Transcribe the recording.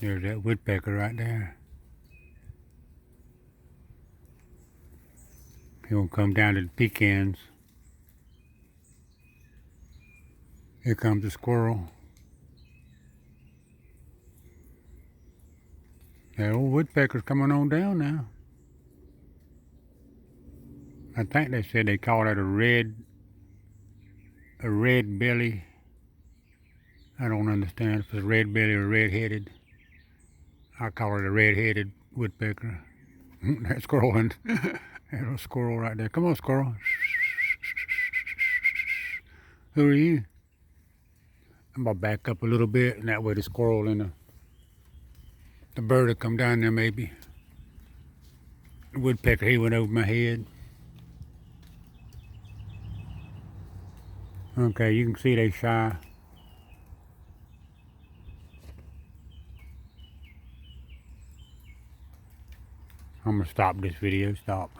There's that woodpecker right there. He'll come down to the pecans. Here comes the squirrel. That old woodpecker's coming on down now. I think they said they call it a red belly. I don't understand if it's red belly or red-headed. I call it a red-headed woodpecker. That squirrel and that little squirrel right there. Come on, squirrel. Who are you? I'm gonna back up a little bit, and that way the squirrel and the bird will come down there maybe. The woodpecker, he went over my head. Okay, you can see they shy. I'm gonna stop this video. Stop.